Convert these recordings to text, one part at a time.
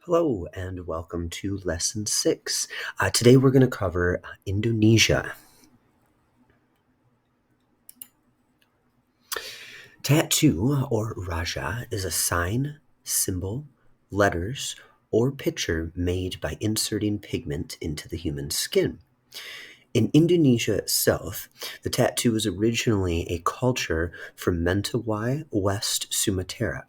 Hello and welcome to Lesson 6. Today we're going to cover Indonesia. Tattoo, or rajah, is a sign, symbol, letters, or picture made by inserting pigment into the human skin. In Indonesia itself, the tattoo was originally a culture from Mentawai West Sumatera.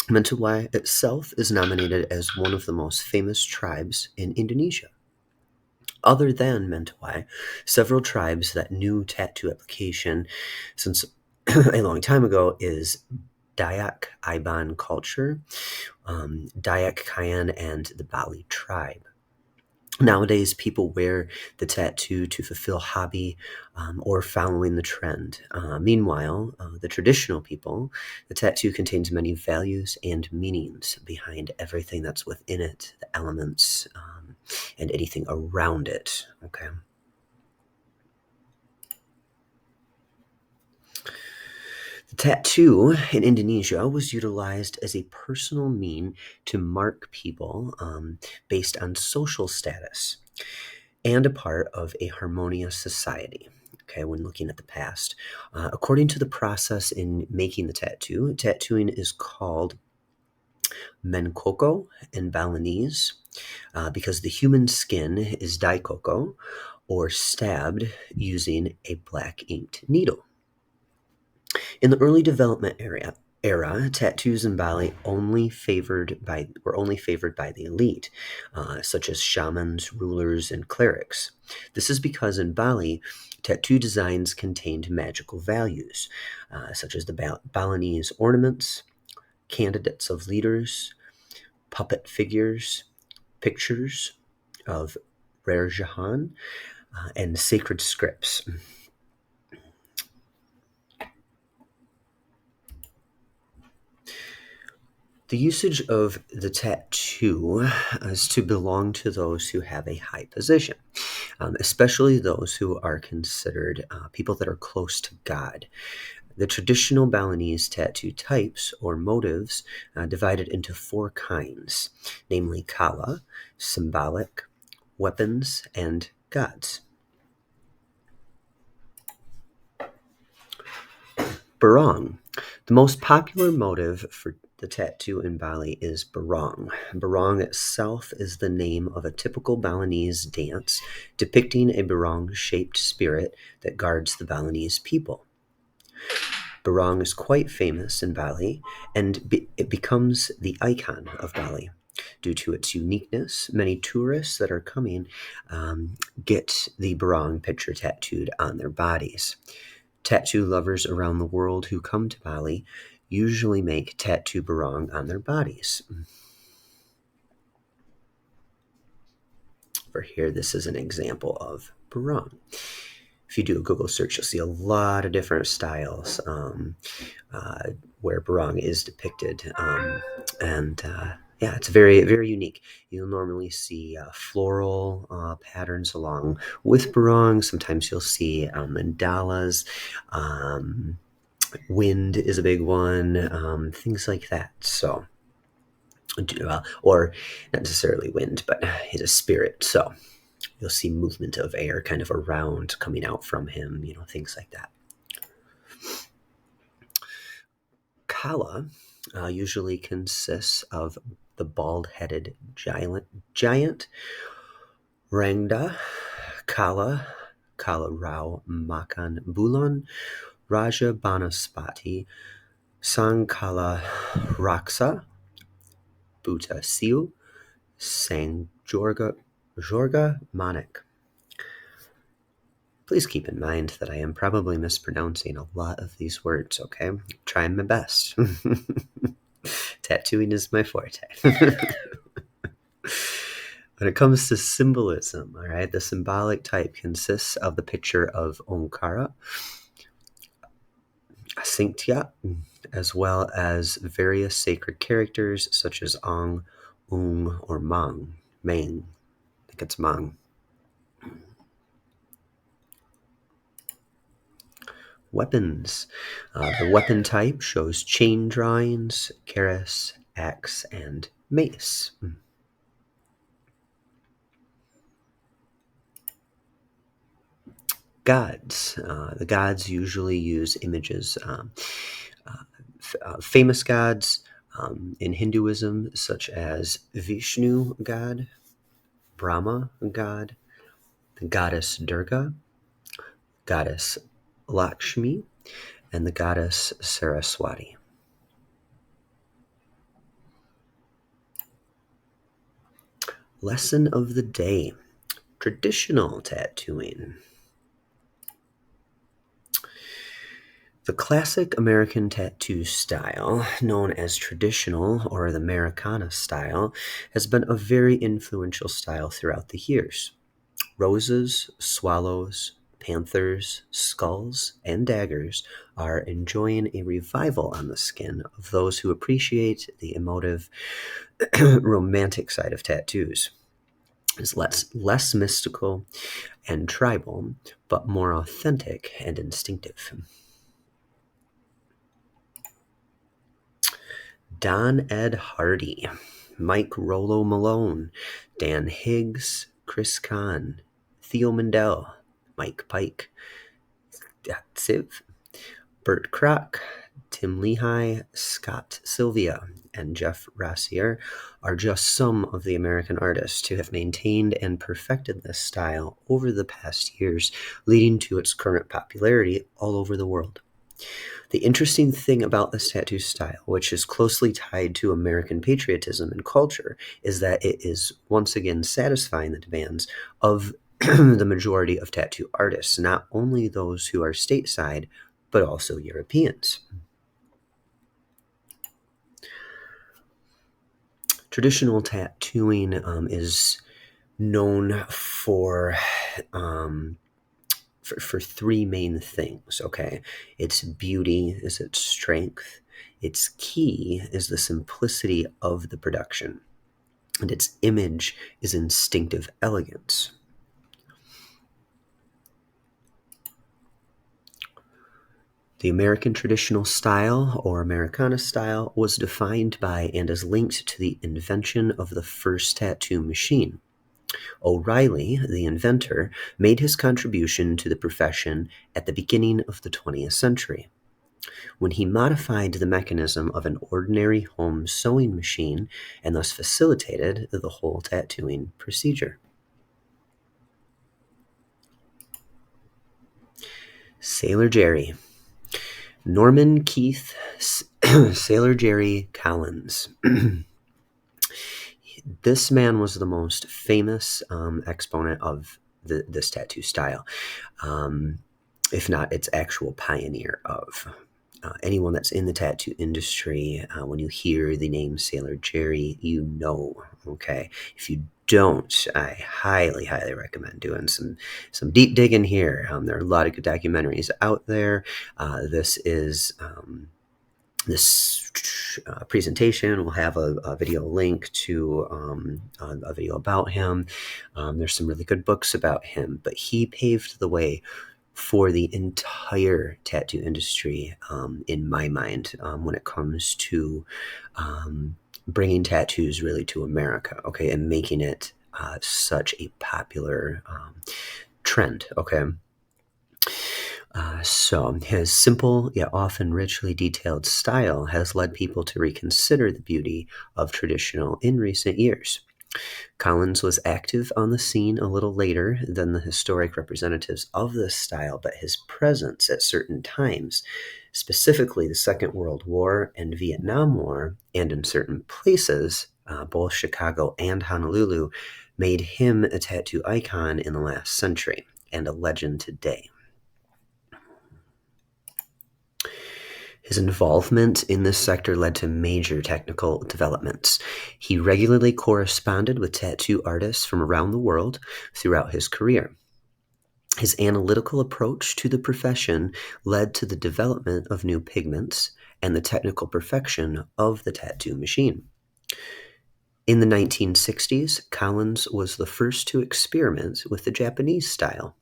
Mentawai itself is nominated as one of the most famous tribes in Indonesia. Other than Mentawai, several tribes that knew tattoo application since a long time ago is Dayak Iban culture, Dayak Kayan and the Bali tribe. Nowadays, people wear the tattoo to fulfill hobby or following the trend. Meanwhile, the traditional people, the tattoo contains many values and meanings behind everything that's within it, the elements, and anything around it. Okay. The tattoo in Indonesia was utilized as a personal mean to mark people based on social status and a part of a harmonious society. Okay, when looking at the past, according to the process in making the tattoo, tattooing is called mencocoh in Balinese because the human skin is dicocoh or stabbed using a black inked needle. In the early development era, tattoos in Bali were only favored by the elite, such as shamans, rulers, and clerics. This is because in Bali, tattoo designs contained magical values, such as the Balinese ornaments, candidates of leaders, puppet figures, pictures of rajah, and sacred scripts. The usage of the tattoo is to belong to those who have a high position, especially those who are considered people that are close to God. The traditional Balinese tattoo types or motives divided into four kinds, namely kala, symbolic, weapons, and gods. Barong. The most popular motive for the tattoo in Bali is barong. Barong itself is the name of a typical Balinese dance depicting a barong-shaped spirit that guards the Balinese people. Barong is quite famous in Bali, and it becomes the icon of Bali. Due to its uniqueness, many tourists that are coming get the barong picture tattooed on their bodies. Tattoo lovers around the world who come to Bali usually make tattoo barong on their bodies. For here, this is an example of barong. If you do a Google search, you'll see a lot of different styles where barong is depicted. Yeah, it's very, very unique. You'll normally see floral patterns along with barong. Sometimes you'll see mandalas. Wind is a big one. Things like that. So, or not necessarily wind, but he's a spirit. So you'll see movement of air kind of around coming out from him, things like that. Kala usually consists of the bald-headed giant Rangda, Kala, Kala Rao Makan Bulan, Raja Banaspati, Sankala Raksa, Buta Siu, Sang Jorga Manik. Please keep in mind that I am probably mispronouncing a lot of these words, okay? I'm trying my best. Tattooing is my forte. When it comes to symbolism, all right, the symbolic type consists of the picture of Omkara, Asinktya, as well as various sacred characters such as Ong, Ung, or Mang. I think it's Mang. Weapons. The weapon type shows chain drawings, keris, axe, and mace. gods. The gods usually use images, famous gods in Hinduism, such as Vishnu god, Brahma god, the goddess Durga, goddess Lakshmi, and the goddess Saraswati. Lesson of the day: traditional tattooing. The classic American tattoo style, known as traditional or the Americana style, has been a very influential style throughout the years. Roses, swallows, panthers, skulls, and daggers are enjoying a revival on the skin of those who appreciate the emotive, romantic side of tattoos. It's less mystical and tribal, but more authentic and instinctive. Don Ed Hardy, Mike Rollo Malone, Dan Higgs, Chris Kahn, Theo Mandel, Mike Pike, Siv, Bert Kroc, Tim Lehigh, Scott Sylvia, and Jeff Rossier are just some of the American artists who have maintained and perfected this style over the past years, leading to its current popularity all over the world. The interesting thing about this tattoo style, which is closely tied to American patriotism and culture, is that it is once again satisfying the demands of the majority of tattoo artists, not only those who are stateside, but also Europeans. Traditional tattooing is known for three main things, okay? Its beauty is its strength, its key is the simplicity of the production, and its image is instinctive elegance. The American traditional style, or Americana style, was defined by and is linked to the invention of the first tattoo machine. O'Reilly, the inventor, made his contribution to the profession at the beginning of the 20th century, when he modified the mechanism of an ordinary home sewing machine and thus facilitated the whole tattooing procedure. Sailor Jerry. Norman Keith Sailor Jerry Collins. This man was the most famous exponent of this tattoo style, if not its actual pioneer of. Anyone that's in the tattoo industry, when you hear the name Sailor Jerry, you know, okay? If you don't, I highly, highly recommend doing some deep digging here. There are a lot of good documentaries out there. This presentation will have a video link to a video about him. There's some really good books about him, but he paved the way for the entire tattoo industry, in my mind, when it comes to bringing tattoos really to America, okay, and making it such a popular trend, okay. So his simple yet often richly detailed style has led people to reconsider the beauty of traditional in recent years. Collins was active on the scene a little later than the historic representatives of this style, but his presence at certain times, specifically the Second World War and Vietnam War, and in certain places, both Chicago and Honolulu, made him a tattoo icon in the last century and a legend today. His involvement in this sector led to major technical developments. He regularly corresponded with tattoo artists from around the world throughout his career. His analytical approach to the profession led to the development of new pigments and the technical perfection of the tattoo machine. In the 1960s, Collins was the first to experiment with the Japanese style.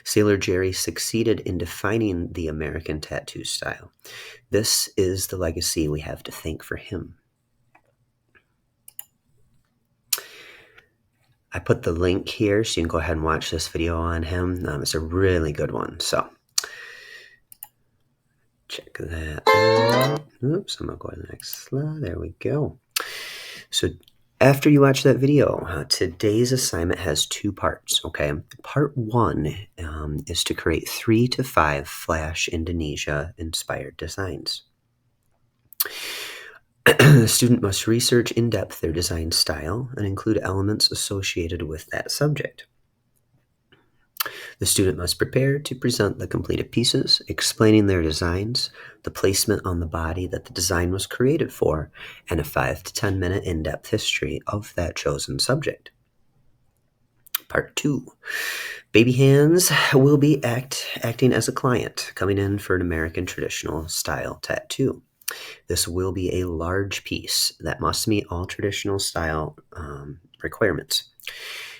Sailor Jerry succeeded in defining the American tattoo style. This is the legacy we have to thank for him. I put the link here so you can go ahead and watch this video on him. It's a really good one. So check that out. Oops, I'm going to go to the next slide. There we go. So after you watch that video, today's assignment has 2 parts, okay? Part 1 is to create 3 to 5 Flash Indonesia-inspired designs. The student must research in depth their design style and include elements associated with that subject. The student must prepare to present the completed pieces, explaining their designs, the placement on the body that the design was created for, and a 5 to 10 minute in-depth history of that chosen subject. Part 2. Baby Handz will be acting as a client, coming in for an American traditional style tattoo. This will be a large piece that must meet all traditional style requirements.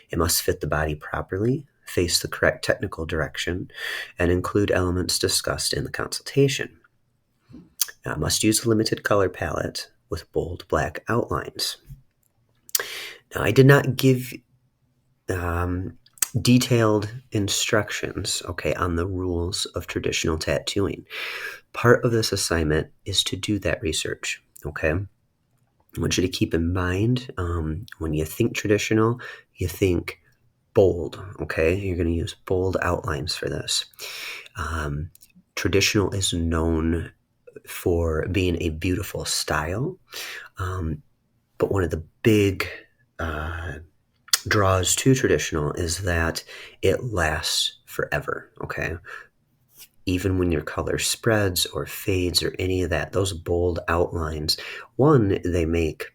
It must fit the body properly, face the correct technical direction, and include elements discussed in the consultation. Must use a limited color palette with bold black outlines. Now, I did not give detailed instructions, okay, on the rules of traditional tattooing. Part of this assignment is to do that research, okay? I want you to keep in mind when you think traditional, you think bold, okay? You're going to use bold outlines for this. Traditional is known for being a beautiful style, but one of the big draws to traditional is that it lasts forever, okay? Even when your color spreads or fades or any of that, those bold outlines, one, they make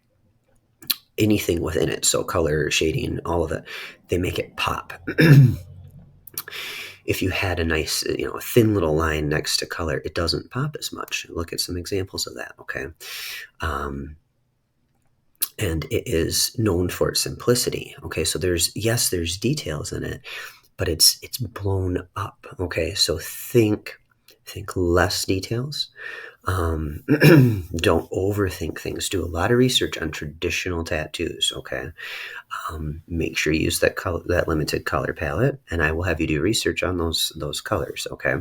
anything within it, so color, shading, all of it, they make it pop. If you had a nice, a thin little line next to color, it doesn't pop as much. Look at some examples of that, okay? And it is known for its simplicity, okay? So there's details in it, but it's blown up, okay? So think less details. Don't overthink things. Do a lot of research on traditional tattoos, okay? Make sure you use that limited color palette, and I will have you do research on those colors, okay?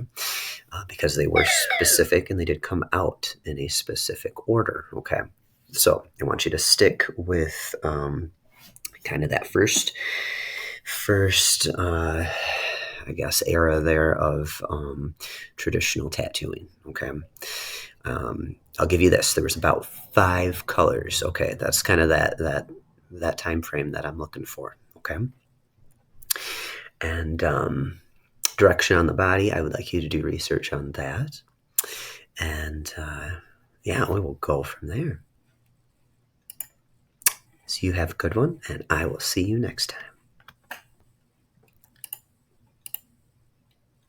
Because they were specific and they did come out in a specific order, okay? So I want you to stick with kind of that first I guess era there of traditional tattooing, okay? I'll give you this. There was about 5 colors, okay? That's kind of that time frame that I'm looking for, okay? And direction on the body, I would like you to do research on that. And yeah, we will go from there. So you have a good one, and I will see you next time.